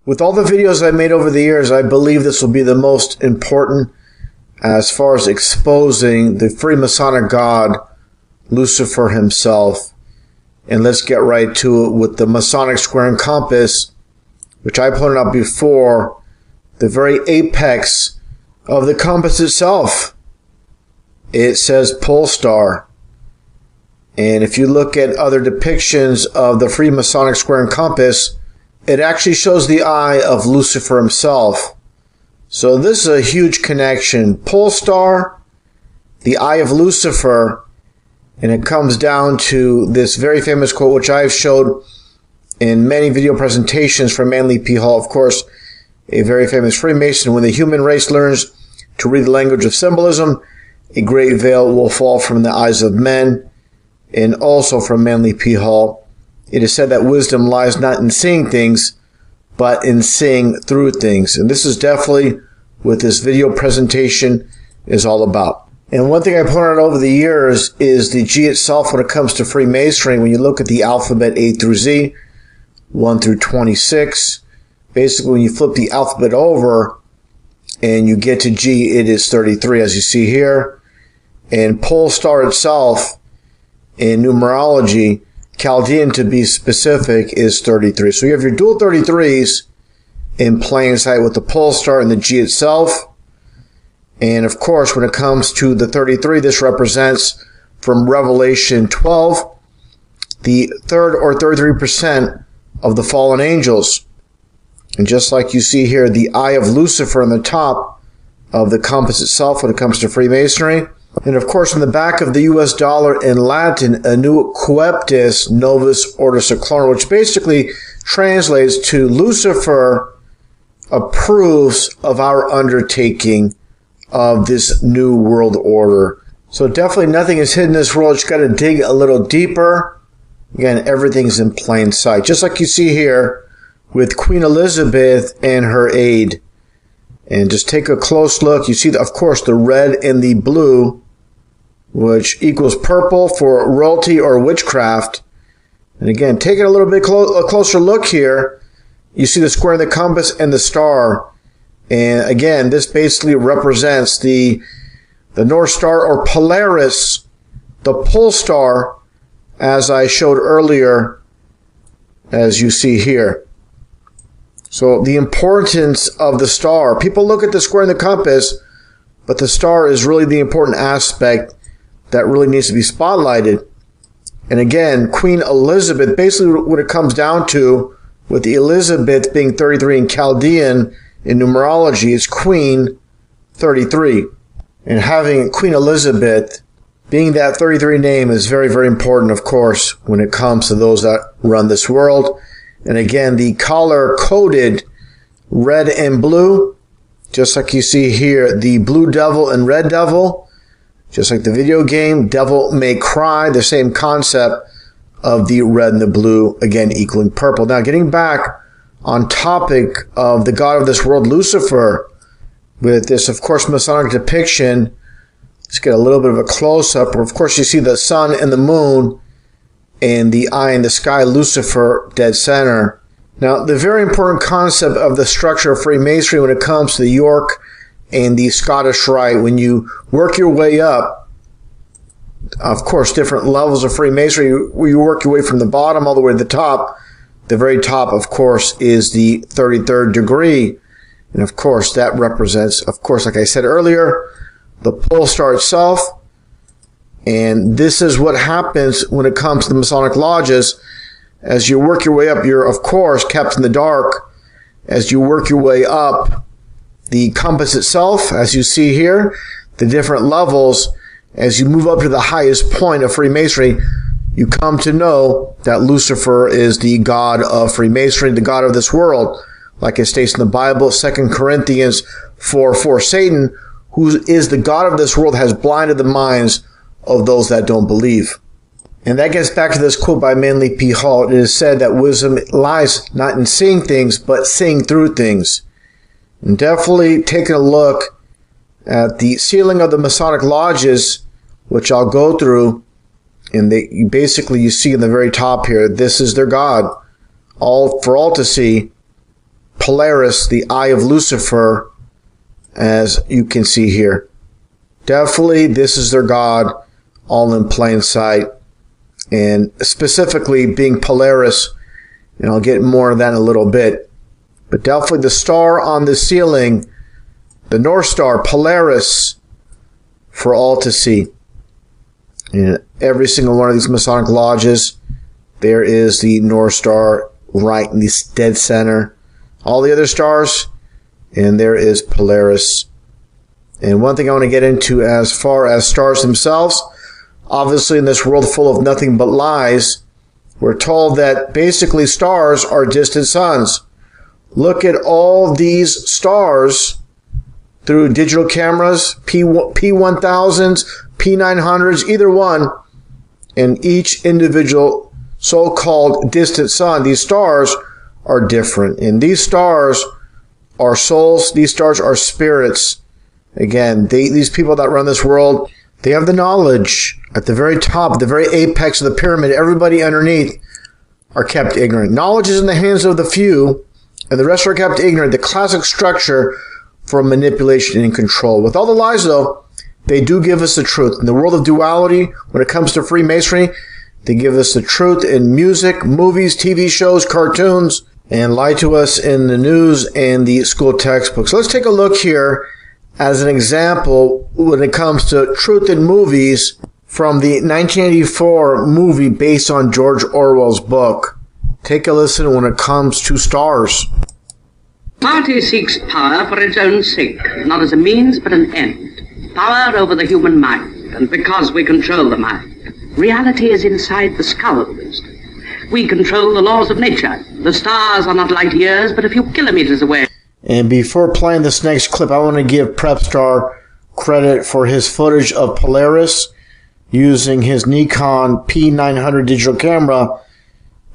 With all the videos I've made over the years, I believe this will be the most important as far as exposing the Freemasonic god, Lucifer himself. And let's get right to it with the Masonic square and compass, which I pointed out before, the very apex of the compass itself. It says pole star. And if you look at other depictions of the Freemasonic square and compass, it actually shows the eye of Lucifer himself. So this is a huge connection. Pole star, the eye of Lucifer, and it comes down to this very famous quote, which I've showed in many video presentations from Manly P. Hall, of course, a very famous Freemason. When the human race learns to read the language of symbolism, a great veil will fall from the eyes of men. And also from Manly P. Hall, it is said that wisdom lies not in seeing things, but in seeing through things. And this is definitely what this video presentation is all about. And one thing I pointed out over the years is the G itself when it comes to Freemasonry. When you look at the alphabet A through Z, 1 through 26, basically when you flip the alphabet over and you get to G, it is 33, as you see here. And pole star itself, in numerology, Chaldean to be specific, is 33. So you have your dual 33s in plain sight with the pole star and the G itself. And of course, when it comes to the 33, this represents from Revelation 12, the third or 33% of the fallen angels. And just like you see here, the eye of Lucifer on the top of the compass itself when it comes to Freemasonry. And of course, in the back of the US dollar in Latin, Anu Coeptis Novus Ordo Seclorum, which basically translates to Lucifer approves of our undertaking of this new world order. So definitely nothing is hidden in this world. You got to dig a little deeper. Again, everything's in plain sight. Just like you see here with Queen Elizabeth and her aide. And just take a close look. You see, of course, the red and the blue, which equals purple for royalty or witchcraft. And again, taking a little bit a closer look here, you see the square and the compass and the star. And again, this basically represents the North Star or Polaris, the pole star, as I showed earlier, as you see here. So the importance of the star. People look at the square and the compass, but the star is really the important aspect that really needs to be spotlighted. And again, Queen Elizabeth, basically what it comes down to, with the Elizabeth being 33 in Chaldean in numerology, is Queen 33. And having Queen Elizabeth being that 33 name is very, very important, of course, when it comes to those that run this world. And again, the color-coded red and blue, just like you see here, the blue devil and red devil, just like the video game, Devil May Cry, the same concept of the red and the blue, again, equaling purple. Now, getting back on topic of the god of this world, Lucifer, with this, of course, Masonic depiction, let's get a little bit of a close-up, where, of course, you see the sun and the moon, and the eye in the sky, Lucifer, dead center. Now, the very important concept of the structure of Freemasonry when it comes to the York and the Scottish Rite, when you work your way up, of course, different levels of Freemasonry, where you work your way from the bottom all the way to the top. The very top, of course, is the 33rd degree. And of course, that represents, of course, like I said earlier, the pole star itself. And this is what happens when it comes to the Masonic lodges. As you work your way up, you're, of course, kept in the dark. As you work your way up, the compass itself, as you see here, the different levels, as you move up to the highest point of Freemasonry, you come to know that Lucifer is the god of Freemasonry, the god of this world. Like it states in the Bible, 2 Corinthians 4:4, Satan, who is the god of this world, has blinded the minds of those that don't believe. And that gets back to this quote by Manly P. Hall. It is said that wisdom lies not in seeing things, but seeing through things. And definitely taking a look at the ceiling of the Masonic lodges, which I'll go through, and basically you see in the very top here, this is their God, all for all to see. Polaris, the eye of Lucifer, as you can see here. Definitely, this is their god, all in plain sight. And specifically being Polaris, and I'll get more of that in a little bit. But definitely the star on the ceiling, the North Star, Polaris, for all to see. In every single one of these Masonic lodges, there is the North Star right in the dead center. All the other stars, and there is Polaris. And one thing I want to get into as far as stars themselves, obviously in this world full of nothing but lies, we're told that basically stars are distant suns. Look at all these stars through digital cameras, P1000s, P900s, either one, and each individual so-called distant sun, these stars are different. And these stars are souls, these stars are spirits. Again, these people that run this world, they have the knowledge. At the very top, the very apex of the pyramid, everybody underneath are kept ignorant. Knowledge is in the hands of the few, and the rest are kept ignorant. The classic structure for manipulation and control. With all the lies, though, they do give us the truth. In the world of duality, when it comes to Freemasonry, they give us the truth in music, movies, TV shows, cartoons, and lie to us in the news and the school textbooks. So let's take a look here as an example when it comes to truth in movies from the 1984 movie based on George Orwell's book. Take a listen when it comes to stars. Party seeks power for its own sake, not as a means but an end. Power over the human mind, and because we control the mind. Reality is inside the skulls. We control the laws of nature. The stars are not light years, but a few kilometers away. And before playing this next clip, I want to give Prepstar credit for his footage of Polaris using his Nikon P900 digital camera.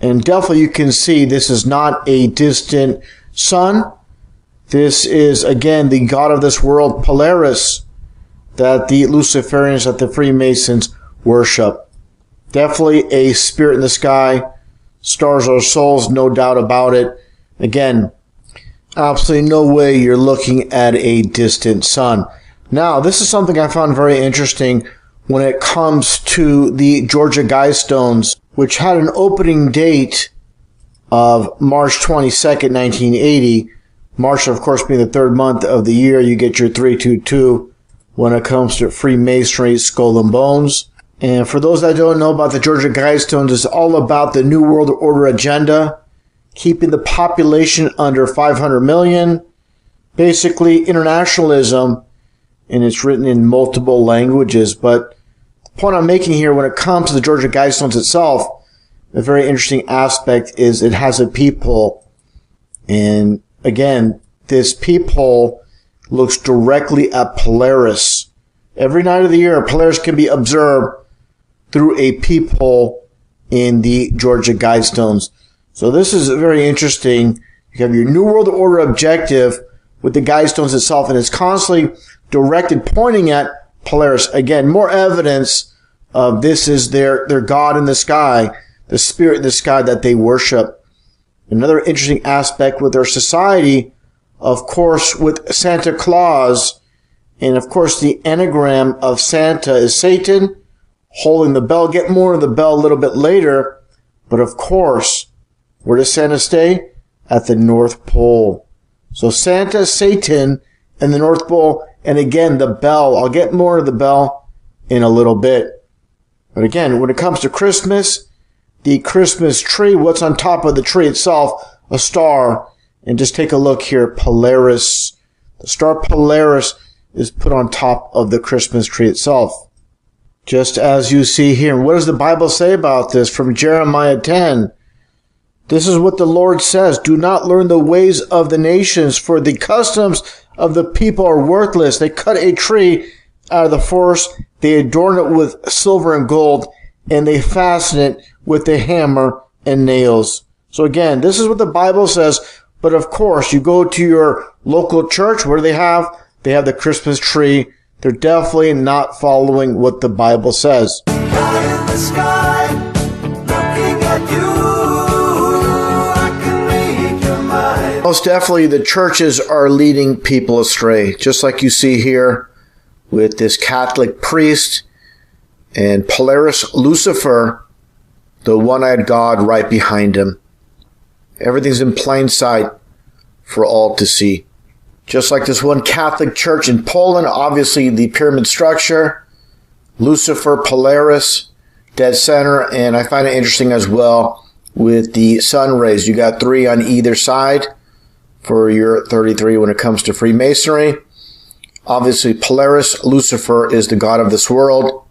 And definitely you can see this is not a distant sun. This is, again, the god of this world, Polaris, that the Luciferians, that the Freemasons worship. Definitely a spirit in the sky. Stars are souls, no doubt about it. Again, absolutely no way you're looking at a distant sun. Now, this is something I found very interesting when it comes to the Georgia Guidestones, which had an opening date of March 22nd, 1980. March, of course, being the third month of the year, you get your 322 when it comes to Freemasonry, Skull and Bones. And for those that don't know about the Georgia Guidestones, it's all about the New World Order agenda, keeping the population under 500 million, basically internationalism, and it's written in multiple languages. But the point I'm making here when it comes to the Georgia Guidestones itself, a very interesting aspect is it has a peephole. And again, this peephole looks directly at Polaris. Every night of the year, Polaris can be observed through a peephole in the Georgia Guidestones. So this is very interesting. You have your New World Order objective with the Guidestones itself, and it's constantly directed, pointing at Polaris. Again, more evidence of this is their God in the sky, the spirit in the sky that they worship. Another interesting aspect with their society, of course, with Santa Claus, and of course the anagram of Santa is Satan, holding the bell. Get more of the bell a little bit later. But of course, where does Santa stay? At the North Pole. So Santa, Satan, and the North Pole. And again, the bell. I'll get more of the bell in a little bit. But again, when it comes to Christmas, the Christmas tree, what's on top of the tree itself? A star. And just take a look here. Polaris. The star Polaris is put on top of the Christmas tree itself. Just as you see here. What does the Bible say about this? From Jeremiah 10. This is what the Lord says. Do not learn the ways of the nations, for the customs of the people are worthless. They cut a tree out of the forest. They adorn it with silver and gold, and they fasten it with a hammer and nails. So again, this is what the Bible says. But of course, you go to your local church. What do they have? They have the Christmas tree. They're definitely not following what the Bible says. God in the sky, looking at you, I can read your mind. Most definitely, the churches are leading people astray, just like you see here with this Catholic priest and Polaris Lucifer, the one-eyed God right behind him. Everything's in plain sight for all to see. Just like this one Catholic church in Poland, obviously the pyramid structure, Lucifer, Polaris, dead center, and I find it interesting as well with the sun rays. You got 3 on either side for your 33 when it comes to Freemasonry. Obviously, Polaris, Lucifer, is the god of this world.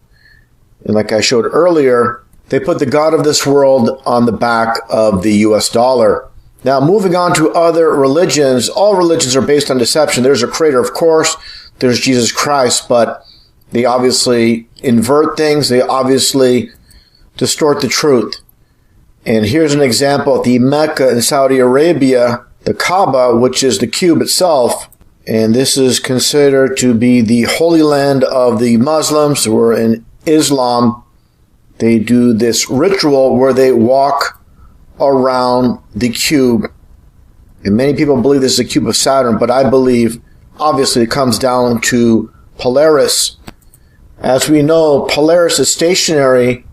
And like I showed earlier, they put the god of this world on the back of the US dollar. Now, moving on to other religions, all religions are based on deception. There's a creator, of course. There's Jesus Christ, but they obviously invert things. They obviously distort the truth. And here's an example. The Mecca in Saudi Arabia, the Kaaba, which is the cube itself, and this is considered to be the holy land of the Muslims, where in Islam they do this ritual where they walk around the cube. And many people believe this is a cube of Saturn, but I believe obviously it comes down to Polaris. As we know, Polaris is stationary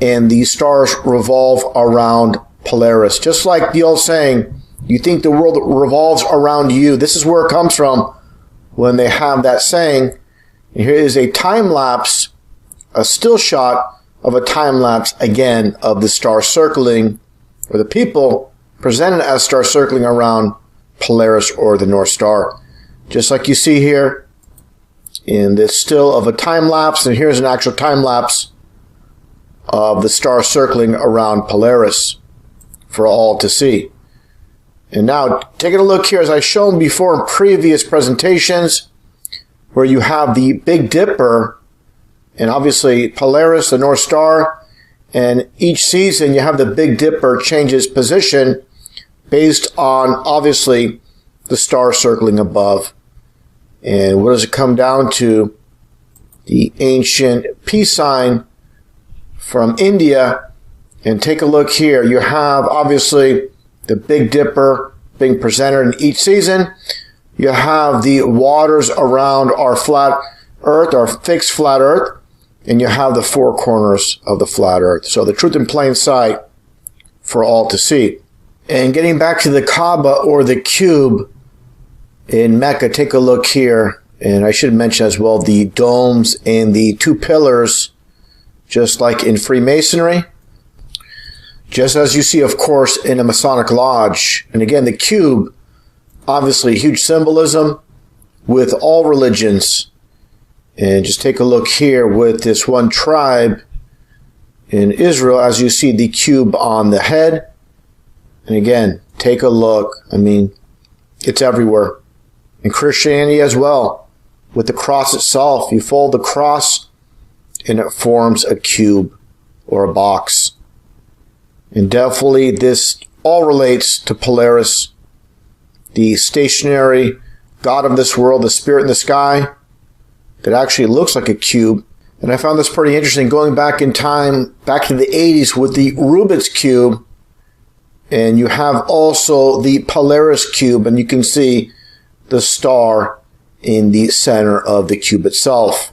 and the stars revolve around Polaris. Just like the old saying, you think the world revolves around you. This is where it comes from when they have that saying. And here is a time lapse, a still shot of a time lapse again of the star circling, or the people presented as stars circling around Polaris or the North Star. Just like you see here in this still of a time lapse, and here's an actual time lapse of the star circling around Polaris for all to see. And now, taking a look here, as I've shown before in previous presentations, where you have the Big Dipper, and obviously Polaris, the North Star, and each season you have the Big Dipper change its position based on, obviously, the star circling above. And what does it come down to? The ancient peace sign from India. And take a look here. You have, obviously, the Big Dipper being presented in each season. You have the waters around our flat earth, our fixed flat earth, and you have the 4 corners of the flat earth. So the truth in plain sight for all to see. And getting back to the Kaaba or the cube in Mecca, take a look here. And I should mention as well the domes and the 2 pillars, just like in Freemasonry. Just as you see, of course, in a Masonic lodge. And again, the cube, obviously huge symbolism with all religions. And just take a look here with this one tribe in Israel, as you see the cube on the head. And again, take a look. I mean, it's everywhere. In Christianity as well, with the cross itself. You fold the cross and it forms a cube or a box. And definitely this all relates to Polaris, the stationary god of this world, the spirit in the sky, that actually looks like a cube. And I found this pretty interesting, going back in time, back to the 80s with the Rubik's Cube. And you have also the Polaris Cube, and you can see the star in the center of the cube itself.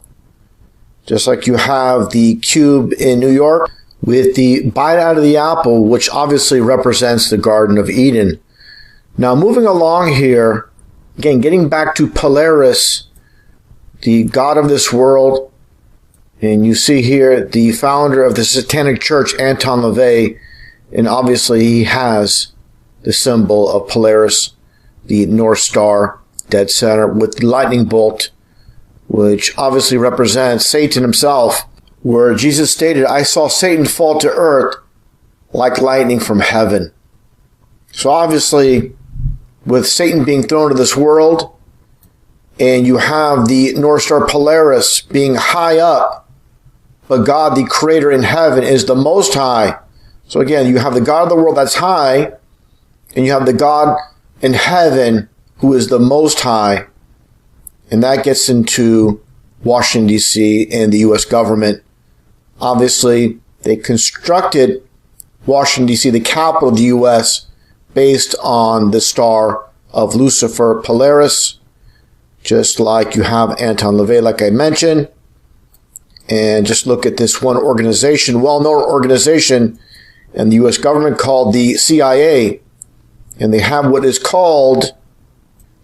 Just like you have the cube in New York with the bite out of the apple, which obviously represents the Garden of Eden. Now, moving along here, again, getting back to Polaris, the god of this world, and you see here the founder of the Satanic Church, Anton LaVey, and obviously he has the symbol of Polaris, the North Star, dead center, with the lightning bolt, which obviously represents Satan himself, where Jesus stated, I saw Satan fall to earth like lightning from heaven. So obviously, with Satan being thrown to this world, and you have the North Star Polaris being high up, but God, the creator in heaven, is the most high. So again, you have the God of the world that's high, and you have the God in heaven who is the most high. And that gets into Washington, D.C. and the U.S. government. Obviously, they constructed Washington, D.C., the capital of the U.S., based on the star of Lucifer, Polaris, just like you have Anton LaVey, like I mentioned. And just look at this one organization, well-known organization in the U.S. government called the CIA. And they have what is called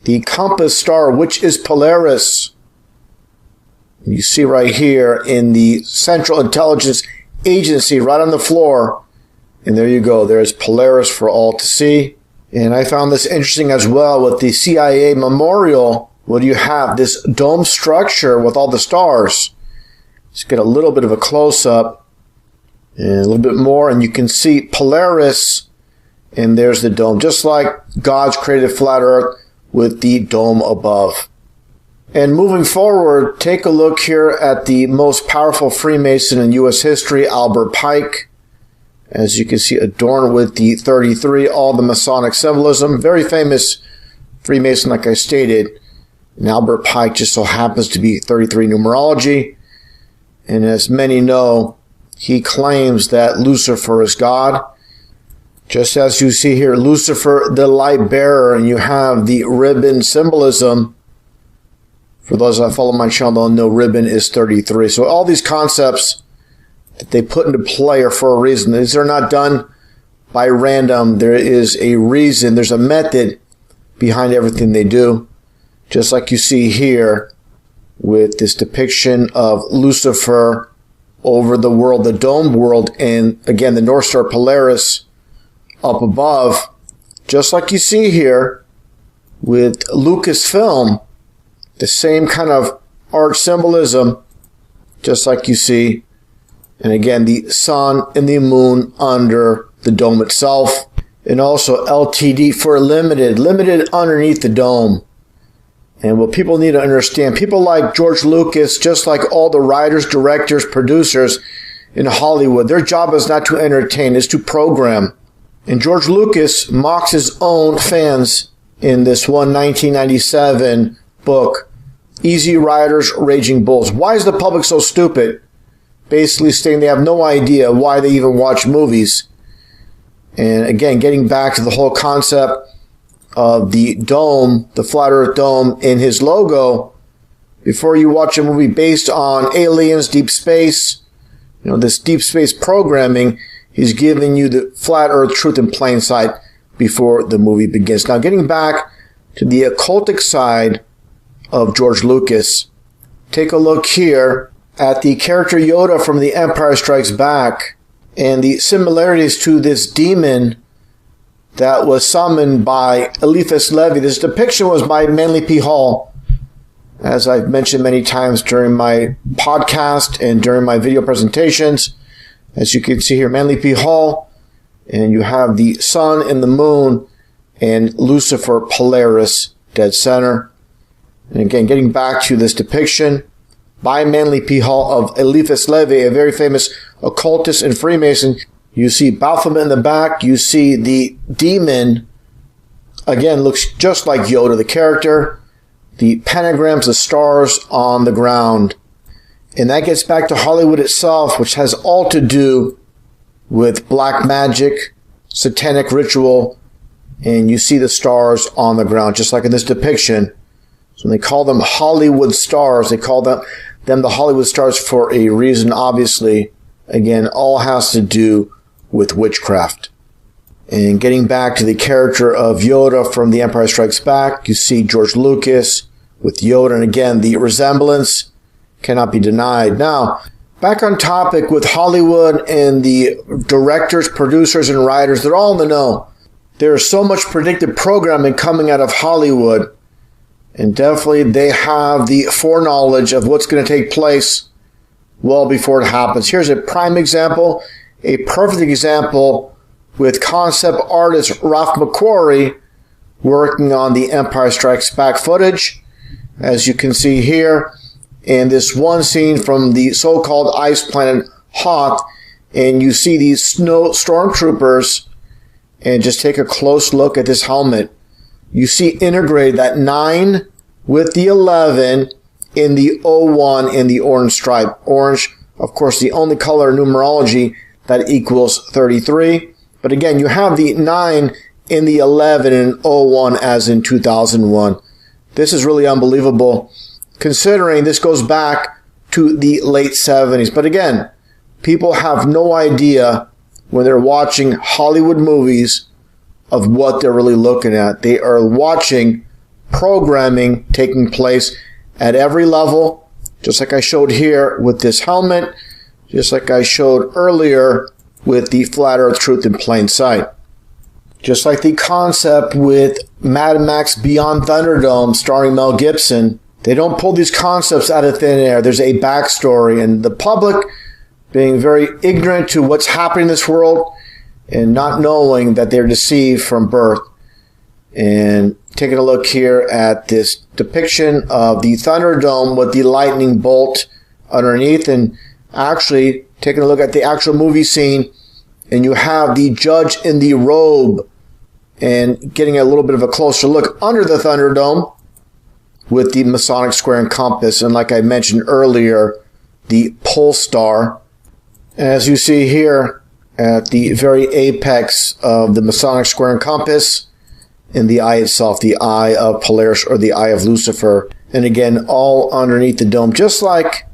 the compass star, which is Polaris. You see right here in the Central Intelligence Agency right on the floor. And there you go. There's Polaris for all to see. And I found this interesting as well with the CIA memorial. What do you have? This dome structure with all the stars. Let's get a little bit of a close-up and a little bit more. And you can see Polaris. And there's the dome. Just like God's created flat earth with the dome above. And moving forward, take a look here at the most powerful Freemason in U.S. history, Albert Pike. As you can see, adorned with the 33, all the Masonic symbolism. Very famous Freemason, like I stated. And Albert Pike just so happens to be 33 numerology. And as many know, he claims that Lucifer is God. Just as you see here, Lucifer, the light bearer, and you have the ribbon symbolism. For those that follow my channel, they'll know ribbon is 33. So all these concepts that they put into play are for a reason. These are not done by random. There is a reason. There's a method behind everything they do. Just like you see here with this depiction of Lucifer over the world, the dome world, and again, the North Star Polaris up above. Just like you see here with Lucasfilm, the same kind of art symbolism, just like you see. And again, the sun and the moon under the dome itself. And also LTD for limited underneath the dome. And what people need to understand, people like George Lucas, just like all the writers, directors, producers in Hollywood, their job is not to entertain, it's to program. And George Lucas mocks his own fans in this one 1997 book, Easy Riders, Raging Bulls. Why is the public so stupid? Basically saying they have no idea why they even watch movies. And again, getting back to the whole concept of the dome, the flat earth dome in his logo, before you watch a movie based on aliens, deep space, this deep space programming, he's giving you the flat earth truth in plain sight before the movie begins. Now, getting back to the occultic side of George Lucas, take a look here at the character Yoda from The Empire Strikes Back and the similarities to this demon that was summoned by Eliphas Levi. This depiction was by Manly P. Hall, as I've mentioned many times during my podcast and during my video presentations. As you can see here, Manly P. Hall, and you have the sun and the moon and Lucifer Polaris dead center. And again, getting back to this depiction by Manly P. Hall of Eliphas Levi, a very famous occultist and Freemason. You see Baphomet in the back. You see the demon, again, looks just like Yoda, the character. The pentagrams, the stars on the ground. And that gets back to Hollywood itself, which has all to do with black magic, satanic ritual, and you see the stars on the ground, just like in this depiction. So when they call them Hollywood stars, they call them the Hollywood stars for a reason, obviously. Again, all has to do with witchcraft. And getting back to the character of Yoda from The Empire Strikes Back, you see George Lucas with Yoda, and again, the resemblance cannot be denied. Now, back on topic with Hollywood and the directors, producers, and writers, they're all in the know. There is so much predictive programming coming out of Hollywood. And definitely they have the foreknowledge of what's going to take place well before it happens. Here's a prime example, a perfect example with concept artist Ralph McQuarrie working on the Empire Strikes Back footage. As you can see here in this one scene from the so-called ice planet Hoth, and you see these snow stormtroopers, and just take a close look at this helmet. You see integrated that 9 with the 11 in the 01 in the orange stripe. Orange, of course, the only color in numerology that equals 33. But again, you have the 9 in the 11 and 01 as in 2001. This is really unbelievable, considering this goes back to the late 70s. But again, people have no idea when they're watching Hollywood movies of what they're really looking at. They are watching programming taking place at every level, just like I showed here with this helmet, just like I showed earlier with the Flat Earth Truth in Plain Sight. Just like the concept with Mad Max Beyond Thunderdome starring Mel Gibson, they don't pull these concepts out of thin air. There's a backstory, and the public being very ignorant to what's happening in this world and not knowing that they're deceived from birth. And taking a look here at this depiction of the Thunderdome with the lightning bolt underneath, and actually taking a look at the actual movie scene, and you have the judge in the robe and getting a little bit of a closer look under the Thunderdome with the Masonic square and compass, and like I mentioned earlier, the pole star. As you see here at the very apex of the Masonic square and compass, in the eye itself, the eye of Polaris or the eye of Lucifer, and again, all underneath the dome, just like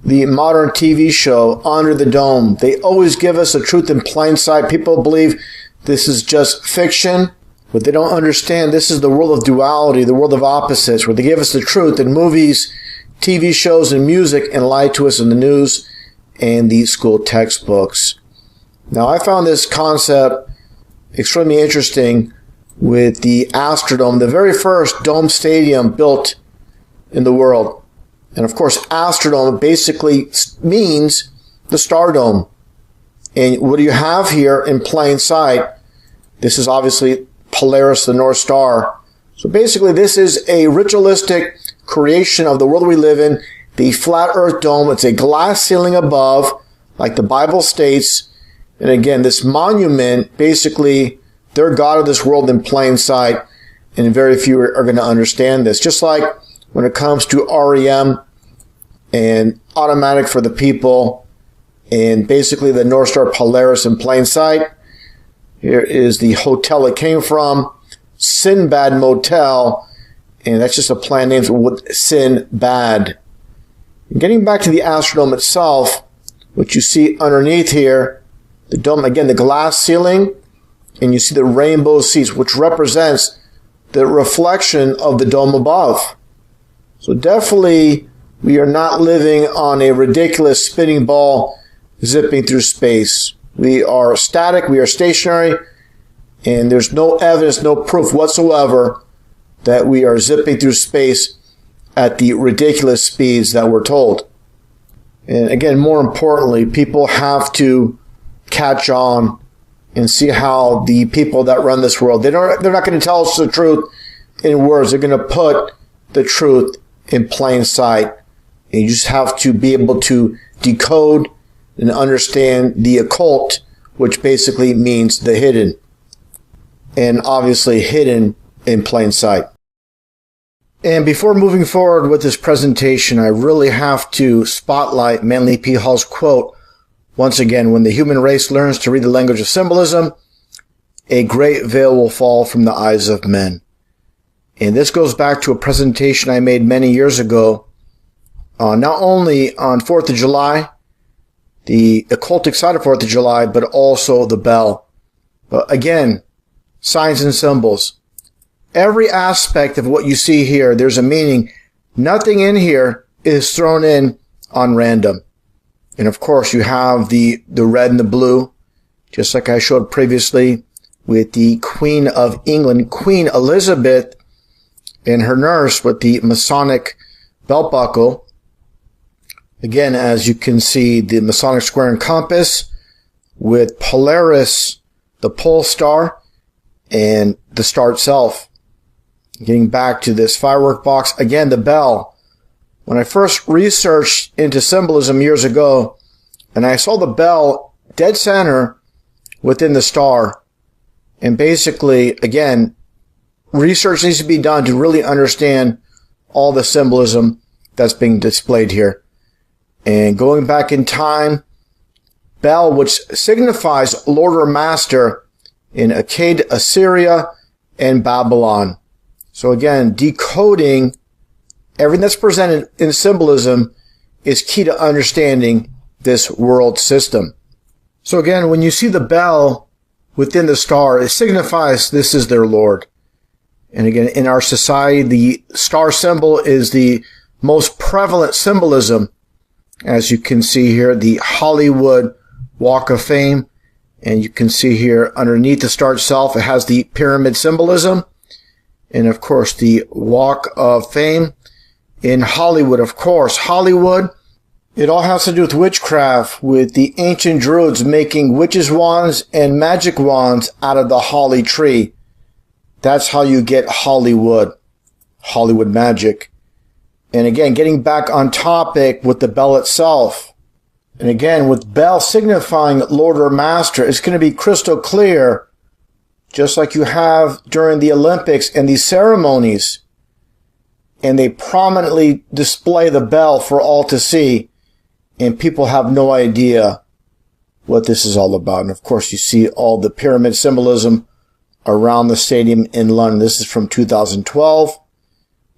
the modern TV show Under the Dome. They always give us the truth in plain sight. People believe this is just fiction, but they don't understand this is the world of duality, the world of opposites, where they give us the truth in movies, TV shows, and music, and lie to us in the news and the school textbooks. Now, I found this concept extremely interesting with the Astrodome, the very first dome stadium built in the world. And of course, Astrodome basically means the Stardome. And what do you have here in plain sight? This is obviously Polaris, the North Star. So basically, this is a ritualistic creation of the world we live in, the flat earth dome. It's a glass ceiling above, like the Bible states. And again, this monument, basically, they're God of this world in plain sight, and very few are going to understand this. Just like when it comes to REM and Automatic for the People, and basically the North Star Polaris in plain sight. Here is the hotel it came from, Sinbad Motel, and that's just a plan name with Sinbad. And getting back to the Astrodome itself, what you see underneath here, the dome, again, the glass ceiling, and you see the rainbow seats, which represents the reflection of the dome above. So definitely, we are not living on a ridiculous spinning ball zipping through space. We are static, we are stationary, and there's no evidence, no proof whatsoever that we are zipping through space at the ridiculous speeds that we're told. And again, more importantly, people have to catch on and see how the people that run this world, they're not going to tell us the truth in words. They're going to put the truth in plain sight. And you just have to be able to decode and understand the occult, which basically means the hidden. And obviously hidden in plain sight. And before moving forward with this presentation, I really have to spotlight Manly P. Hall's quote. Once again, when the human race learns to read the language of symbolism, a great veil will fall from the eyes of men. And this goes back to a presentation I made many years ago, not only on 4th of July, the occultic side of 4th of July, but also the bell. But again, signs and symbols. Every aspect of what you see here, there's a meaning. Nothing in here is thrown in on random. And of course, you have the red and the blue, just like I showed previously with the Queen of England, Queen Elizabeth, and her nurse with the Masonic belt buckle. Again, as you can see, the Masonic square and compass with Polaris, the pole star, and the star itself. Getting back to this firework box, again, the bell. When I first researched into symbolism years ago, and I saw the bell dead center within the star, and basically, again, research needs to be done to really understand all the symbolism that's being displayed here. And going back in time, bell, which signifies Lord or Master, in Akkad, Assyria, and Babylon. So again, decoding everything that's presented in symbolism is key to understanding this world system. So again, when you see the bell within the star, it signifies this is their Lord. And again, in our society, the star symbol is the most prevalent symbolism. As you can see here, the Hollywood Walk of Fame. And you can see here underneath the star itself, it has the pyramid symbolism. And of course, the Walk of Fame in Hollywood. Of course, Hollywood, it all has to do with witchcraft, with the ancient Druids making witches' wands and magic wands out of the holly tree. That's how you get Hollywood magic. And again, getting back on topic with the bell itself. And again, with bell signifying Lord or Master, it's going to be crystal clear, just like you have during the Olympics and these ceremonies. And they prominently display the bell for all to see. And people have no idea what this is all about. And of course, you see all the pyramid symbolism around the stadium in London. This is from 2012.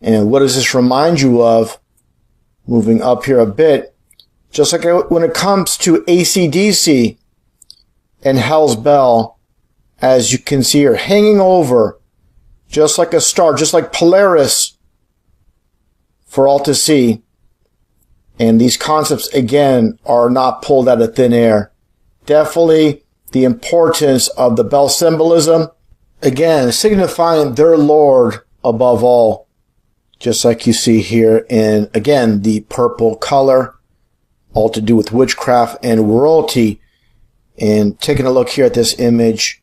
And what does this remind you of? Moving up here a bit, just like when it comes to AC/DC and Hell's Bell, as you can see here, hanging over, just like a star, just like Polaris, for all to see. And these concepts, again, are not pulled out of thin air. Definitely the importance of the bell symbolism, again, signifying their Lord above all. Just like you see here in, again, the purple color, all to do with witchcraft and royalty. And taking a look here at this image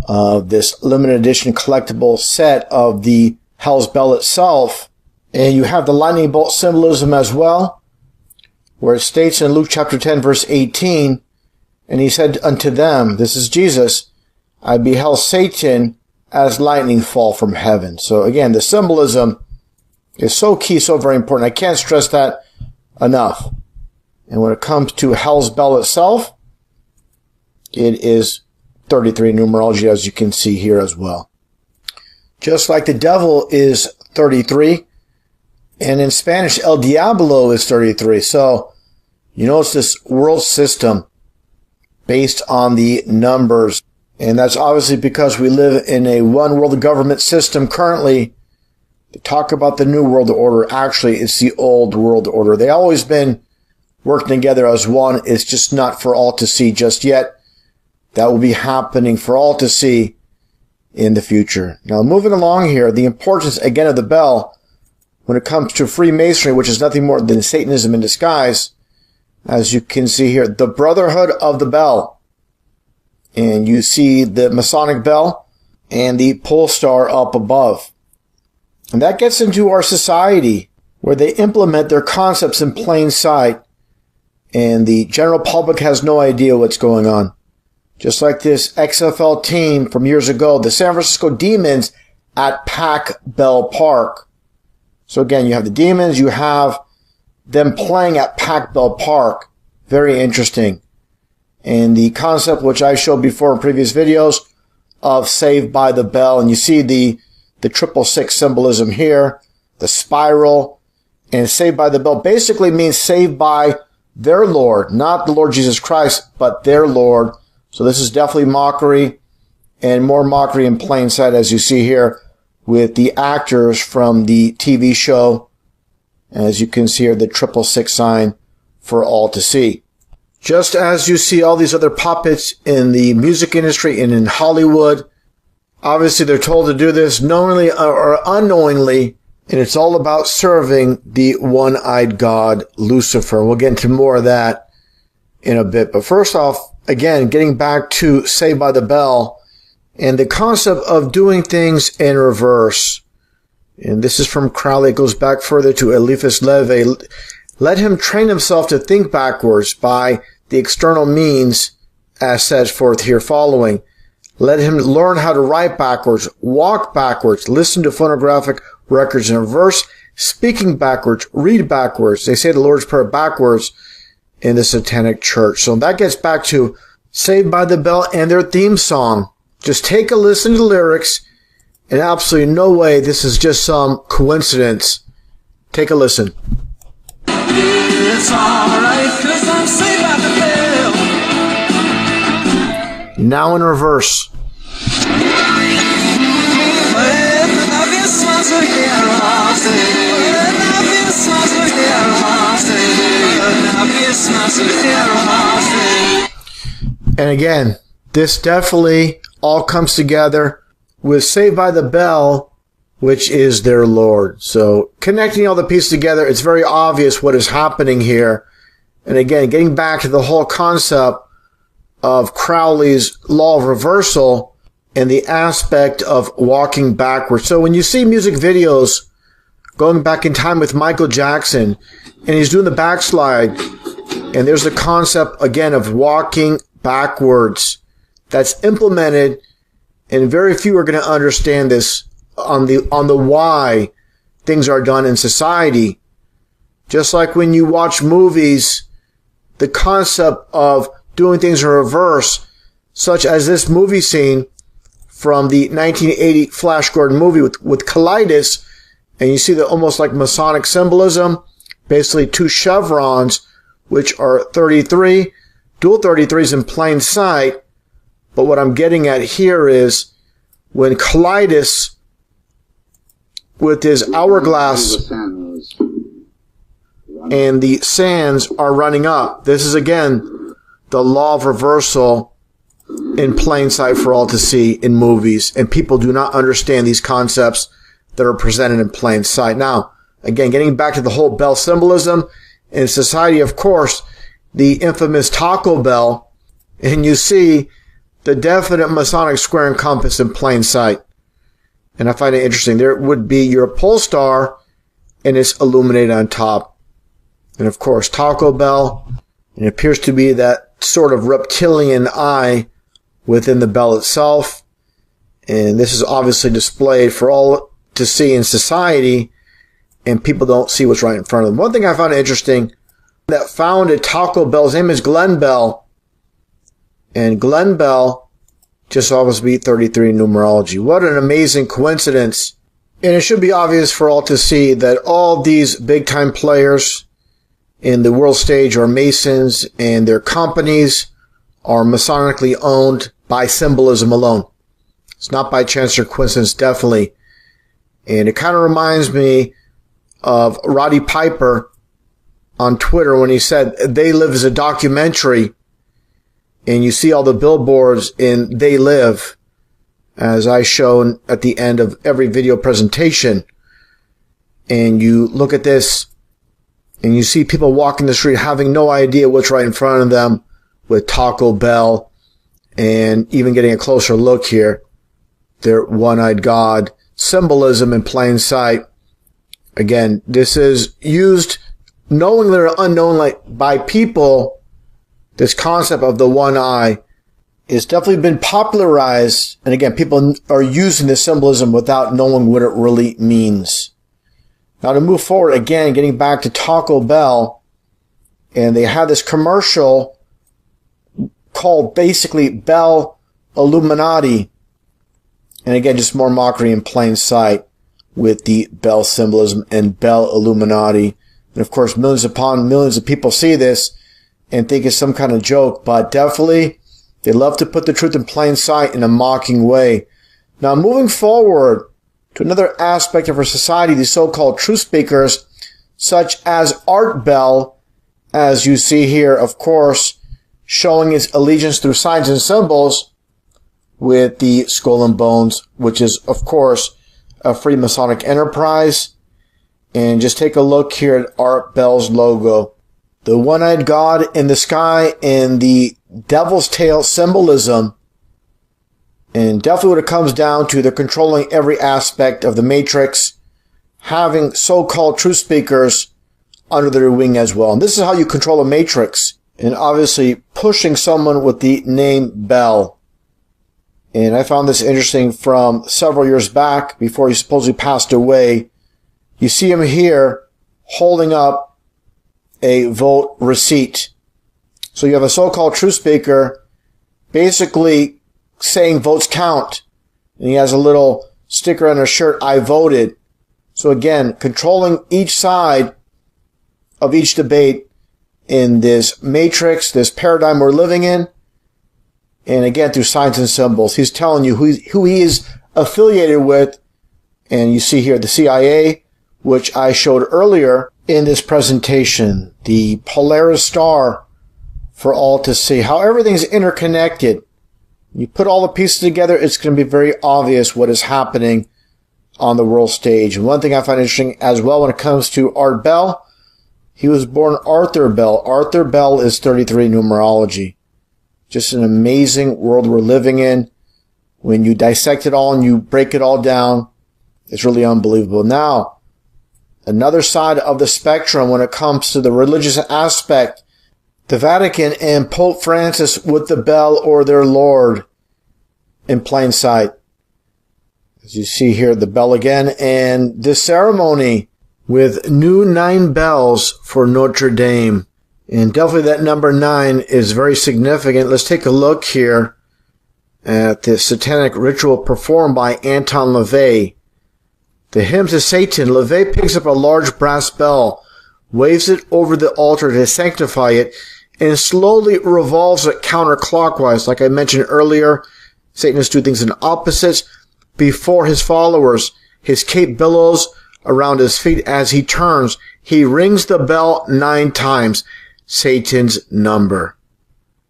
of this limited edition collectible set of the Hell's Bell itself. And you have the lightning bolt symbolism as well, where it states in Luke chapter 10, verse 18, and he said unto them, this is Jesus, I beheld Satan as lightning fall from heaven. So again, the symbolism is so key, so very important. I can't stress that enough. And when it comes to Hell's Bell itself, it is 33 numerology, as you can see here as well. Just like the devil is 33, and in Spanish, El Diablo is 33. So, you know, it's this world system based on the numbers. And that's obviously because we live in a one world government system currently. They talk about the New World Order. Actually, it's the Old World Order. They've always been working together as one. It's just not for all to see just yet. That will be happening for all to see in the future. Now, moving along here, the importance, again, of the bell when it comes to Freemasonry, which is nothing more than Satanism in disguise. As you can see here, the Brotherhood of the Bell. And you see the Masonic bell and the pole star up above. And that gets into our society, where they implement their concepts in plain sight, and the general public has no idea what's going on. Just like this XFL team from years ago, the San Francisco Demons at Pac Bell Park. So again, you have the Demons, you have them playing at Pac Bell Park. Very interesting. And the concept, which I showed before in previous videos, of Saved by the Bell. And you see the 666 symbolism here, the spiral, and Saved by the Bell basically means saved by their Lord, not the Lord Jesus Christ, but their Lord. So this is definitely mockery, and more mockery in plain sight, as you see here, with the actors from the TV show. As you can see here, the 666 sign for all to see. Just as you see all these other puppets in the music industry and in Hollywood, obviously they're told to do this knowingly or unknowingly, and it's all about serving the one-eyed god, Lucifer. We'll get into more of that in a bit. But first off, again, getting back to Saved by the Bell and the concept of doing things in reverse. And this is from Crowley. It goes back further to Eliphas Levi. Let him train himself to think backwards by the external means, as set forth here following. Let him learn how to write backwards, walk backwards, listen to phonographic records in reverse, speaking backwards, read backwards. They say the Lord's Prayer backwards in the Satanic Church. So that gets back to Saved by the Bell and their theme song. Just take a listen to the lyrics, and absolutely no way this is just some coincidence. Take a listen. It's alright, 'cause I'm saved by the bell. Now in reverse. And again, this definitely all comes together with Saved by the Bell, which is their Lord. So connecting all the pieces together, it's very obvious what is happening here. And again, getting back to the whole concept of Crowley's law of reversal and the aspect of walking backwards. So when you see music videos going back in time with Michael Jackson, and he's doing the backslide, and there's the concept again of walking backwards that's implemented, and very few are going to understand this on the why things are done in society. Just like when you watch movies, the concept of doing things in reverse, such as this movie scene from the 1980 Flash Gordon movie with colitis, and you see the almost like Masonic symbolism, basically two chevrons, which are 33, dual 33s in plain sight. But what I'm getting at here is when colitis with his hourglass and the sands are running up. This is again the law of reversal in plain sight for all to see in movies, and people do not understand these concepts that are presented in plain sight. Now, again, getting back to the whole bell symbolism in society, of course, the infamous Taco Bell, and you see the definite Masonic square and compass in plain sight. And I find it interesting. There would be your pole star, and it's illuminated on top. And of course, Taco Bell, it appears to be that sort of reptilian eye within the bell itself. And this is obviously displayed for all to see in society, and people don't see what's right in front of them. One thing I found interesting, that founded Taco Bell, his name is Glenn Bell. And Glenn Bell just happens to be 33 in numerology. What an amazing coincidence. And it should be obvious for all to see that all these big-time players in the world stage are Masons, and their companies are Masonically owned by symbolism alone. It's not by chance or coincidence, definitely. And it kind of reminds me of Roddy Piper on Twitter when he said, "They Live" is a documentary, and you see all the billboards in They Live, as I show at the end of every video presentation. And you look at this, and you see people walking the street having no idea what's right in front of them with Taco Bell, and even getting a closer look here, their one-eyed God symbolism in plain sight. Again, this is used knowingly or unknowingly by people. This concept of the one eye is definitely been popularized. And again, people are using this symbolism without knowing what it really means. Now to move forward, again, getting back to Taco Bell, and they have this commercial called basically Bell Illuminati. And again, just more mockery in plain sight with the Bell symbolism and Bell Illuminati. And of course, millions upon millions of people see this and think it's some kind of joke, but definitely they love to put the truth in plain sight in a mocking way. Now, moving forward to another aspect of our society, the so-called truth speakers, such as Art Bell, as you see here, of course, showing his allegiance through signs and symbols with the skull and bones, which is, of course, a Freemasonic enterprise. And just take a look here at Art Bell's logo. The one-eyed God in the sky and the devil's tail symbolism. And definitely what it comes down to, they're controlling every aspect of the matrix, having so-called truth speakers under their wing as well. And this is how you control a matrix. And obviously pushing someone with the name Bell. And I found this interesting from several years back before he supposedly passed away. You see him here holding up a vote receipt. So you have a so-called truth speaker basically saying votes count. And he has a little sticker on his shirt, I voted. So again, controlling each side of each debate in this matrix, this paradigm we're living in. And again, through signs and symbols, he's telling you who he is affiliated with. And you see here the CIA, which I showed earlier in this presentation, the Polaris star for all to see. How everything's interconnected. You put all the pieces together, it's going to be very obvious what is happening on the world stage. And one thing I find interesting as well when it comes to Art Bell, he was born Arthur Bell. Arthur Bell is 33 numerology. Just an amazing world we're living in. When you dissect it all and you break it all down, it's really unbelievable. Now, another side of the spectrum when it comes to the religious aspect, the Vatican and Pope Francis with the bell or their Lord in plain sight. As you see here, the bell again, and this ceremony with new 9 bells for Notre Dame. And definitely that number 9 is very significant. Let's take a look here at the satanic ritual performed by Anton LaVey. The hymn to Satan, LaVey picks up a large brass bell, waves it over the altar to sanctify it, and slowly revolves it counterclockwise. Like I mentioned earlier, Satanists do things in opposites. Before his followers, his cape billows around his feet as he turns. He rings the bell 9 times, Satan's number.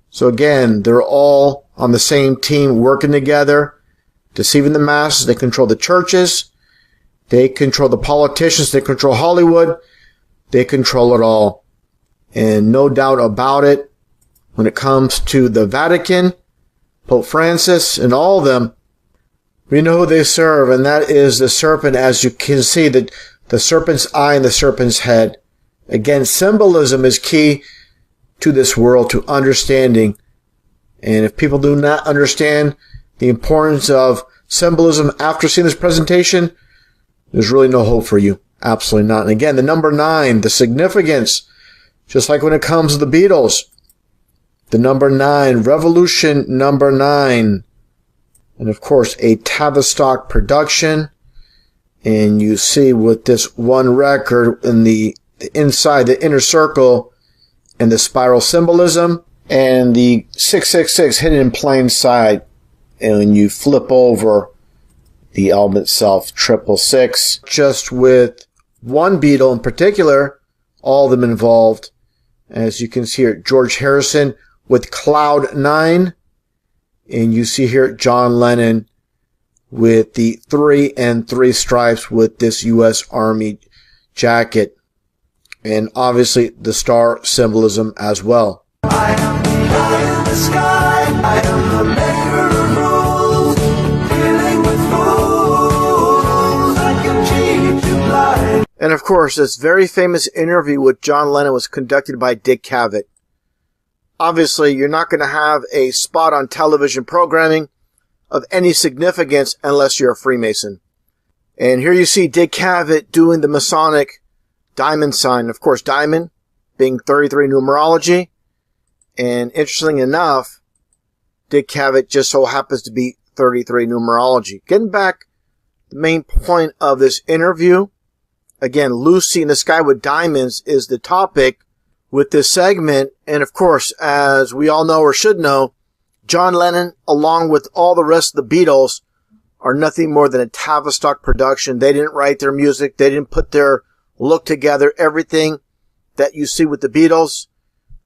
So again, they're all on the same team working together, deceiving the masses. They control the churches. They control the politicians. They control Hollywood. They control it all. And no doubt about it, when it comes to the Vatican, Pope Francis, and all of them, we know who they serve, and that is the serpent, as you can see, the serpent's eye and the serpent's head. Again, symbolism is key to this world, to understanding. And if people do not understand the importance of symbolism after seeing this presentation, there's really no hope for you. Absolutely not. And again, the number 9, the significance, just like when it comes to the Beatles, the number 9, revolution number 9. And of course, a Tavistock production. And you see with this one record in the inside, the inner circle, and the spiral symbolism, and the 666 hidden in plain sight. And when you flip over the album itself, 666, just with one Beatle in particular, all of them involved. As you can see here, George Harrison with Cloud 9. And you see here John Lennon with the 3 and 3 stripes with this U.S. Army jacket. And obviously the star symbolism as well. I am the eye in the sky. I am the maker of rules. Dealing with fools, I can cheat you blind. And of course, this very famous interview with John Lennon was conducted by Dick Cavett. Obviously, you're not going to have a spot on television programming of any significance unless you're a Freemason. And here you see Dick Cavett doing the Masonic diamond sign. Of course, diamond being 33 numerology. And interestingly enough, Dick Cavett just so happens to be 33 numerology. Getting back to the main point of this interview. Again, Lucy in the Sky with Diamonds is the topic with this segment. And of course, as we all know or should know, John Lennon, along with all the rest of the Beatles, are nothing more than a Tavistock production. They didn't write their music. They didn't put their look together. Everything that you see with the Beatles,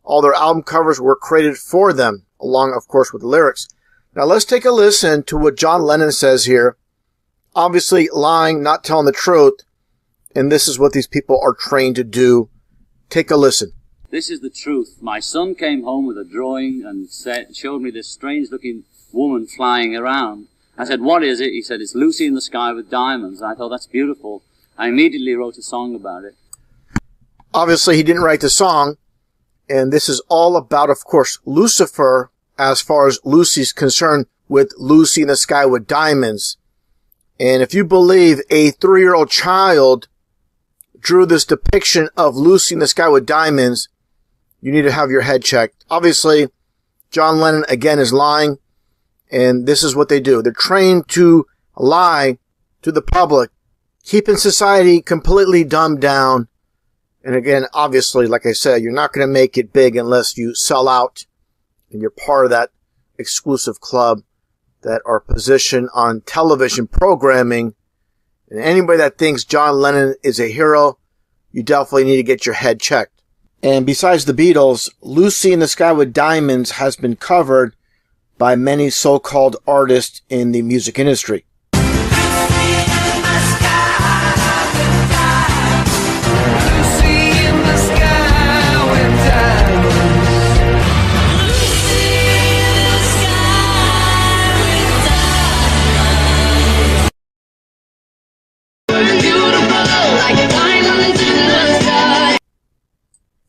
all their album covers were created for them, along, of course, with the lyrics. Now, let's take a listen to what John Lennon says here. Obviously, lying, not telling the truth. And this is what these people are trained to do. Take a listen. This is the truth. My son came home with a drawing and showed me this strange-looking woman flying around. I said, what is it? He said, it's Lucy in the Sky with Diamonds. And I thought, that's beautiful. I immediately wrote a song about it. Obviously, he didn't write the song. And this is all about, of course, Lucifer, as far as Lucy's concerned, with Lucy in the Sky with Diamonds. And if you believe a 3-year-old child drew this depiction of Lucy in the Sky with Diamonds, you need to have your head checked. Obviously, John Lennon, again, is lying. And this is what they do. They're trained to lie to the public, keeping society completely dumbed down. And again, obviously, like I said, you're not going to make it big unless you sell out and you're part of that exclusive club that are positioned on television programming. And anybody that thinks John Lennon is a hero, you definitely need to get your head checked. And besides the Beatles, Lucy in the Sky with Diamonds has been covered by many so-called artists in the music industry.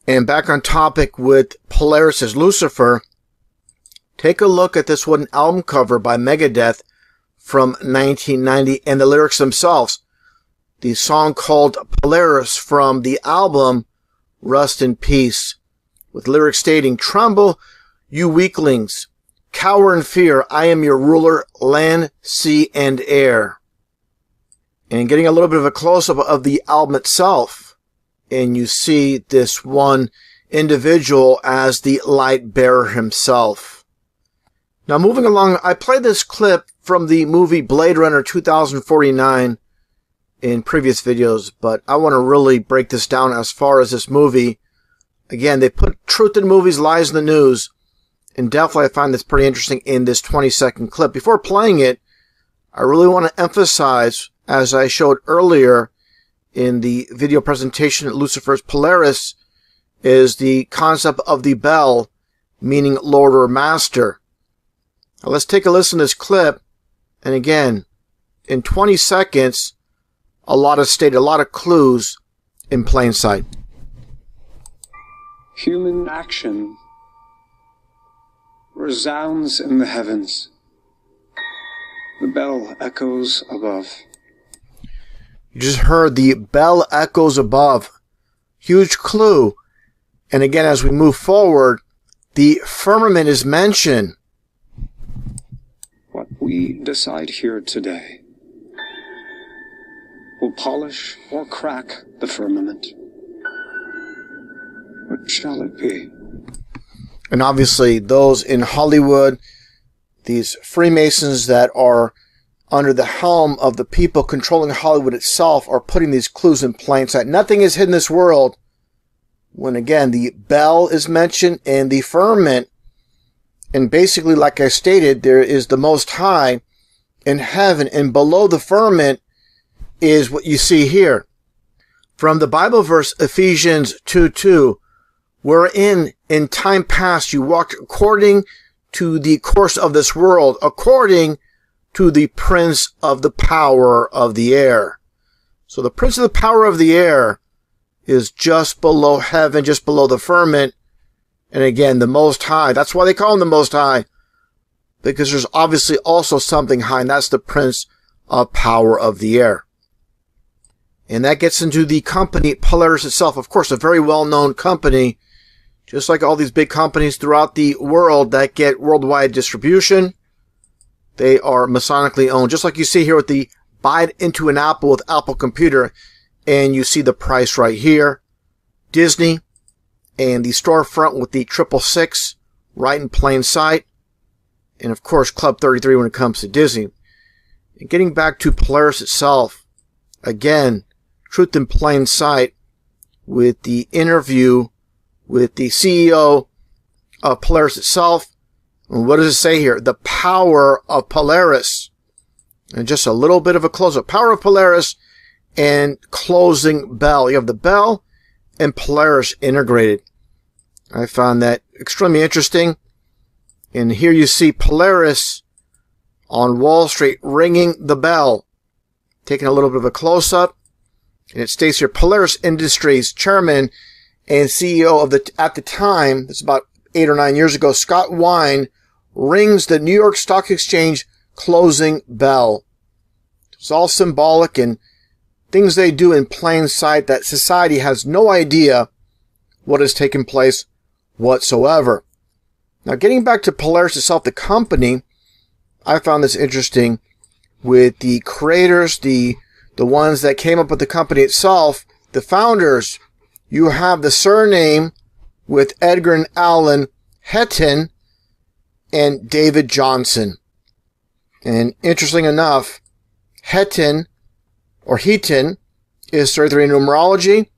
And back on topic with Polaris' Lucifer, take a look at this wooden album cover by Megadeth from 1990 and the lyrics themselves. The song called Polaris from the album Rust in Peace, with lyrics stating, "Tremble, you weaklings, cower in fear, I am your ruler, land, sea, and air." And getting a little bit of a close-up of the album itself, and you see this one individual as the light bearer himself. Now, moving along, I played this clip from the movie Blade Runner 2049 in previous videos, but I want to really break this down as far as this movie. Again, they put truth in movies, lies in the news, and definitely I find this pretty interesting in this 20-second clip. Before playing it, I really want to emphasize, as I showed earlier in the video presentation at Lucifer's Polaris, is the concept of the bell, meaning Lord or Master. Now let's take a listen to this clip, and again, in 20 seconds, a lot of clues in plain sight. Human action resounds in the heavens. The bell echoes above. You just heard the bell echoes above. Huge clue. And again, as we move forward, the firmament is mentioned. What we decide here today will polish or crack the firmament. What shall it be? And obviously, those in Hollywood, these Freemasons that are under the helm of the people controlling Hollywood itself, are putting these clues in plain sight. Nothing is hidden in this world. When again, the bell is mentioned and the firmament, and basically, like I stated, there is the Most High in heaven, and below the firmament is what you see here. From the Bible verse Ephesians 2:2, wherein in time past you walked according to the course of this world, according to the prince of the power of the air. So the prince of the power of the air is just below heaven, just below the firmament. And again, the Most High. That's why they call him the Most High, because there's obviously also something high, and that's the prince of power of the air. And that gets into the company Polaris itself. Of course, a very well-known company, just like all these big companies throughout the world that get worldwide distribution. They are Masonically owned, just like you see here with the buy it into an Apple with Apple Computer, and you see the price right here. Disney, and the storefront with the 666 right in plain sight. And of course, Club 33 when it comes to Disney. And getting back to Polaris itself, again, truth in plain sight with the interview with the CEO of Polaris itself. And what does it say here? The power of Polaris. And just a little bit of a close-up. Power of Polaris and closing bell. You have the bell and Polaris integrated. I found that extremely interesting. And here you see Polaris on Wall Street ringing the bell. Taking a little bit of a close-up. And it states here, Polaris Industries chairman and CEO of at the time, this is about 8 or 9 years ago, Scott Wine, rings the New York Stock Exchange closing bell. It's all symbolic and things they do in plain sight that society has no idea what has taken place whatsoever. Now, getting back to Polaris itself, the company, I found this interesting with the creators, the ones that came up with the company itself, the founders. You have the surname with Edgar and Alan Hetton and David Johnson. And interesting enough, Hetton or Heaton is 33 in numerology,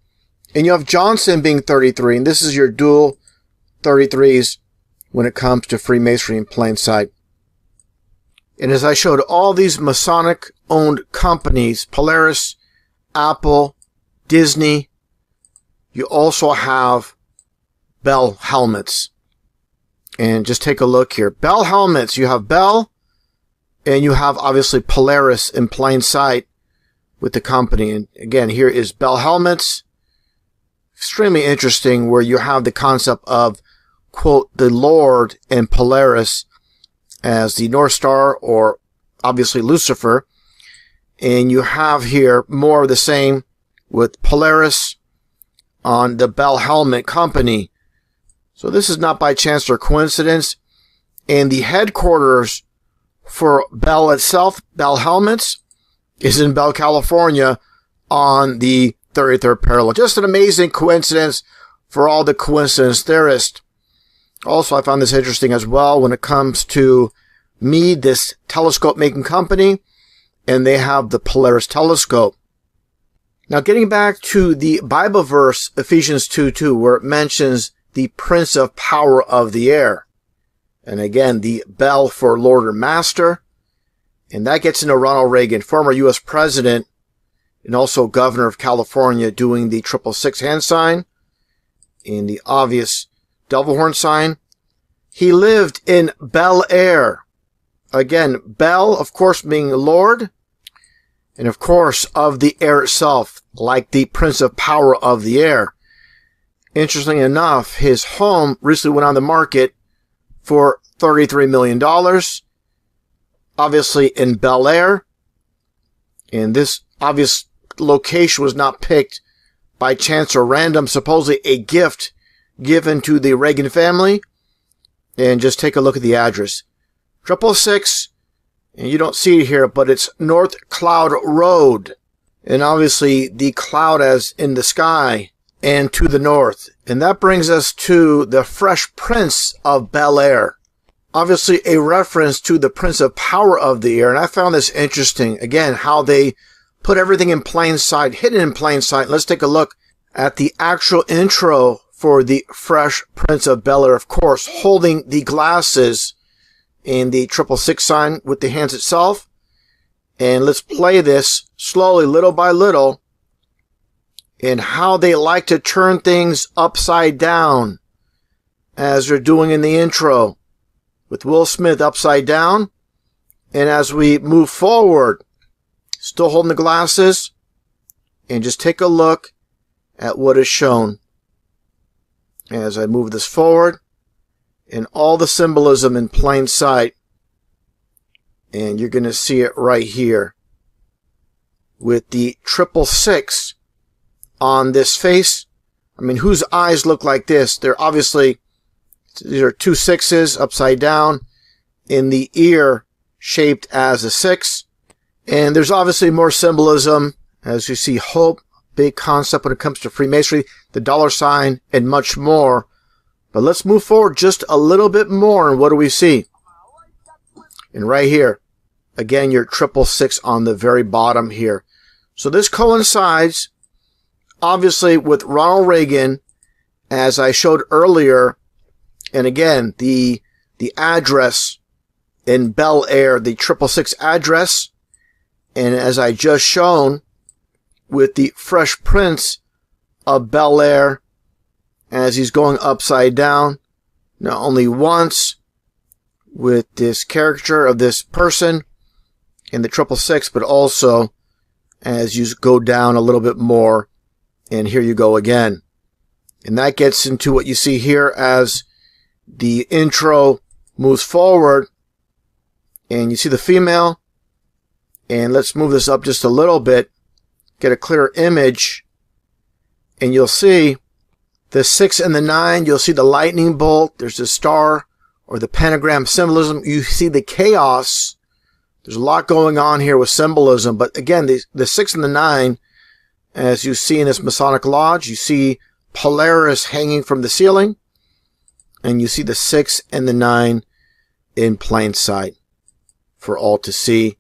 and you have Johnson being 33, and this is your dual 33s when it comes to Freemasonry in plain sight. And as I showed all these Masonic-owned companies, Polaris, Apple, Disney, you also have Bell helmets. And just take a look here. Bell helmets, you have Bell, and you have obviously Polaris in plain sight with the company. And again, here is Bell helmets. Extremely interesting, where you have the concept of, quote, the Lord and Polaris as the North Star, or obviously Lucifer. And you have here more of the same with Polaris on the Bell helmet company. So this is not by chance or coincidence. And the headquarters for Bell itself, Bell helmets, is in Bell, California on the 33rd parallel. Just an amazing coincidence for all the coincidence theorists. Also, I found this interesting as well when it comes to Meade, this telescope making company, and they have the Polaris telescope. Now, getting back to the Bible verse, Ephesians 2:2, where it mentions the Prince of Power of the Air. And again, the Bell for Lord or Master. And that gets into Ronald Reagan, former U.S. President, and also Governor of California, doing the 666 hand sign in the obvious devil horn sign. He lived in Bel Air. Again, Bell, of course, being Lord, and of course, of the air itself, like the Prince of Power of the Air. Interestingly enough, his home recently went on the market for $33 million, obviously in Bel Air. And this obvious location was not picked by chance or random, supposedly a gift given to the Reagan family. And just take a look at the address. 666, and you don't see it here, but it's North Cloud Road. And obviously the cloud as in the sky and to the north. And that brings us to the Fresh Prince of Bel Air. Obviously a reference to the Prince of Power of the Air. And I found this interesting. Again, how they put everything in plain sight, hidden in plain sight. Let's take a look at the actual intro for the Fresh Prince of Bel Air, of course, holding the glasses in the 666 sign with the hands itself. And let's play this slowly, little by little, and how they like to turn things upside down, as they're doing in the intro with Will Smith upside down. And as we move forward, still holding the glasses, and just take a look at what is shown as I move this forward, and all the symbolism in plain sight. And you're going to see it right here with the 666 on this face. I mean, whose eyes look like this? They're obviously, these are 2 6s upside down, in the ear shaped as a 6. And there's obviously more symbolism, as you see hope, big concept when it comes to Freemasonry, the $, and much more. But let's move forward just a little bit more, and what do we see? And right here, again, your 666 on the very bottom here. So this coincides, obviously, with Ronald Reagan, as I showed earlier. And again, the address in Bel Air, the 666 address. And as I just shown, with the Fresh Prince of Bel Air, as he's going upside down, not only once with this caricature of this person in the 666, but also as you go down a little bit more, and here you go again. And that gets into what you see here as the intro moves forward, and you see the female. And let's move this up just a little bit, get a clearer image, and you'll see the 6 and the 9. You'll see the lightning bolt. There's the star or the pentagram symbolism. You see the chaos There's a lot going on here with symbolism, but again, the 6 and the 9, as you see in this Masonic Lodge, you see Polaris hanging from the ceiling, and you see the 6 and the 9 in plain sight for all to see.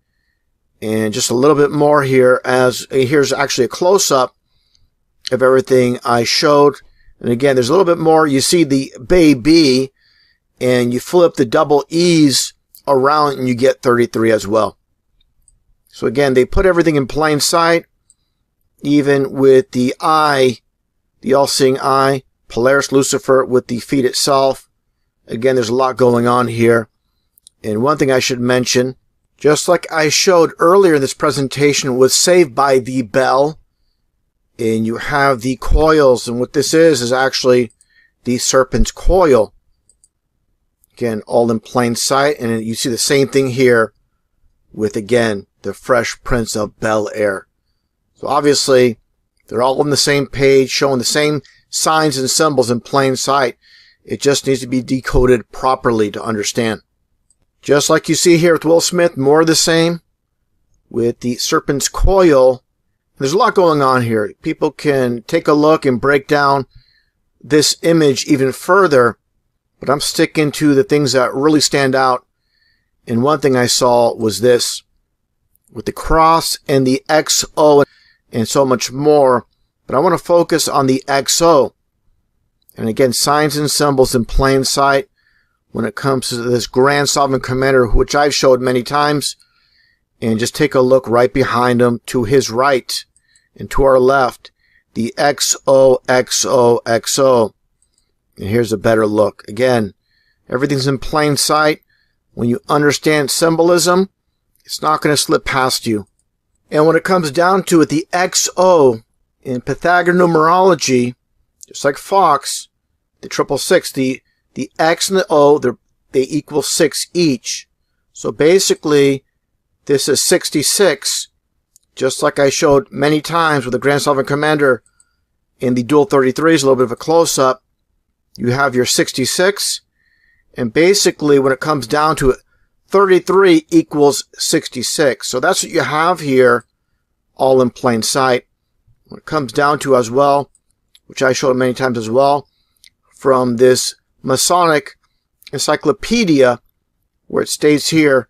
And just a little bit more here, as here's actually a close-up of everything I showed. And again, there's a little bit more. You see the baby, and you flip the double E's around, and you get 33 as well. So again, they put everything in plain sight, even with the eye, the all-seeing eye, Polaris Lucifer with the feet itself. Again, there's a lot going on here. And one thing I should mention, just like I showed earlier in this presentation, was saved by the bell. And you have the coils, and what this is actually the serpent's coil. Again, all in plain sight, and you see the same thing here with, again, the Fresh Prince of Bel-Air. So obviously, they're all on the same page, showing the same signs and symbols in plain sight. It just needs to be decoded properly to understand. Just like you see here with Will Smith, more of the same with the serpent's coil. There's a lot going on here. People can take a look and break down this image even further, but I'm sticking to the things that really stand out. And one thing I saw was this, with the cross and the XO and so much more. But I want to focus on the XO. And again, signs and symbols in plain sight when it comes to this Grand Sovereign Commander, which I've showed many times. And just take a look right behind him to his right and to our left, the XO, XO, XO. And here's a better look. Again, everything's in plain sight. When you understand symbolism, it's not going to slip past you. And when it comes down to it, the XO in Pythagorean numerology, just like Fox, the 666, the X and the O, they equal 6 each. So basically, this is 66, just like I showed many times with the Grand Sovereign Commander in the Dual 33s, a little bit of a close-up. You have your 66, and basically when it comes down to it, 33 equals 66. So that's what you have here, all in plain sight. When it comes down to as well, which I showed many times as well, from this Masonic encyclopedia, where it states here,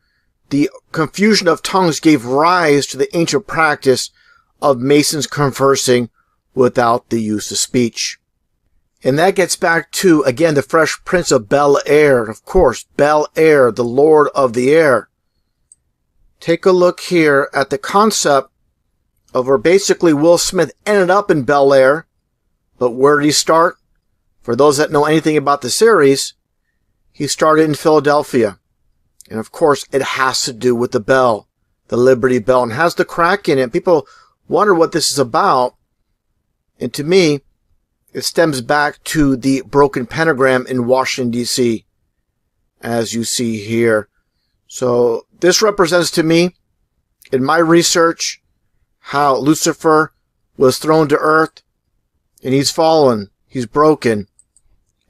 the confusion of tongues gave rise to the ancient practice of Masons conversing without the use of speech. And that gets back to, again, the Fresh Prince of Bel-Air. Of course, Bel-Air, the Lord of the Air. Take a look here at the concept of where basically Will Smith ended up in Bel-Air. But where did he start? For those that know anything about the series, he started in Philadelphia. And of course, it has to do with the bell, the Liberty Bell, and has the crack in it. People wonder what this is about. And to me, it stems back to the broken pentagram in Washington, D.C., as you see here. So this represents to me, in my research, how Lucifer was thrown to earth, and he's fallen, he's broken.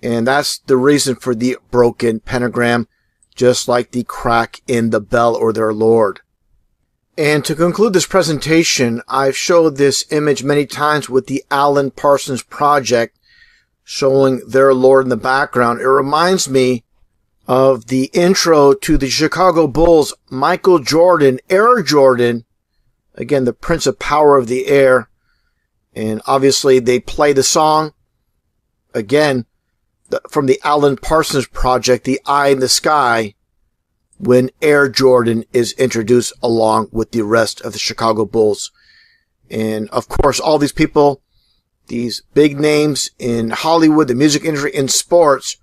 And that's the reason for the broken pentagram, just like the crack in the bell or their Lord. And to conclude this presentation, I've showed this image many times with the Alan Parsons Project, showing their Lord in the background. It reminds me of the intro to the Chicago Bulls, Michael Jordan, Air Jordan, again, the Prince of Power of the Air. And obviously they play the song, again, from the Alan Parsons Project, The Eye in the Sky, when Air Jordan is introduced along with the rest of the Chicago Bulls. And of course, all these people, these big names in Hollywood, the music industry, in sports,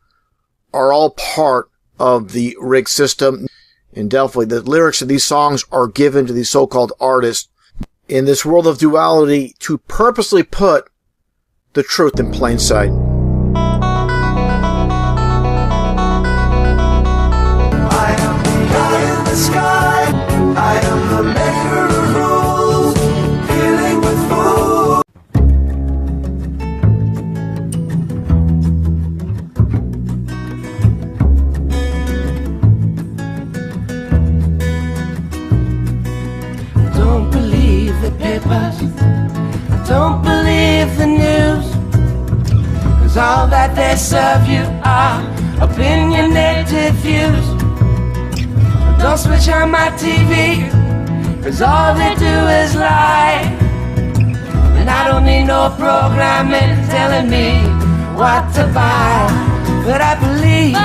are all part of the rig system. And definitely the lyrics of these songs are given to these so-called artists in this world of duality to purposely put the truth in plain sight. I am the eye in the sky. I am the maker of rules, dealing with fools. the papers, I don't believe the news, 'cause all that they serve you are opinionated views. Don't switch on my TV, 'cause all they do is lie. And I don't need no programming telling me what to buy. But I believe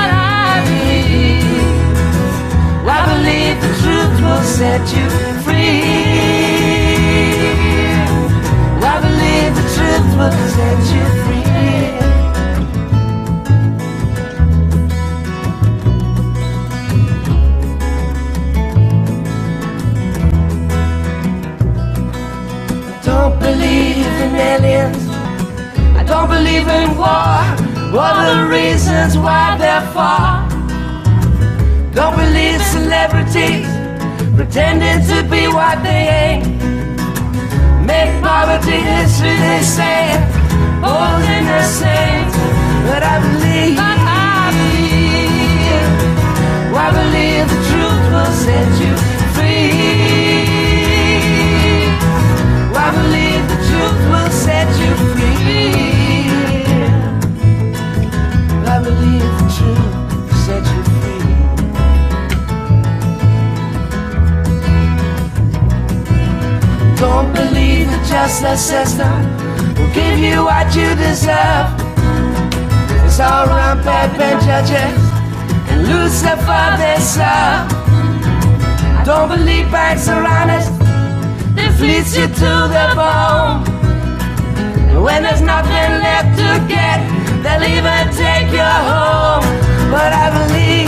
the truth will set you free. I believe the truth will set you free. I don't believe in aliens. I don't believe in war. What are the reasons why they're for? Don't believe celebrities pretending to be what they ain't. Make poverty history, they say, holding the saints. But I believe the truth will set you free. I believe the truth will set you free. I believe the truth will set you free. Don't believe the justice system will give you what you deserve. It's all around bad judges and Lucifer they serve. Don't believe banks are honest, they fleece you to the bone. When there's nothing left to get, they'll even take you home. But I believe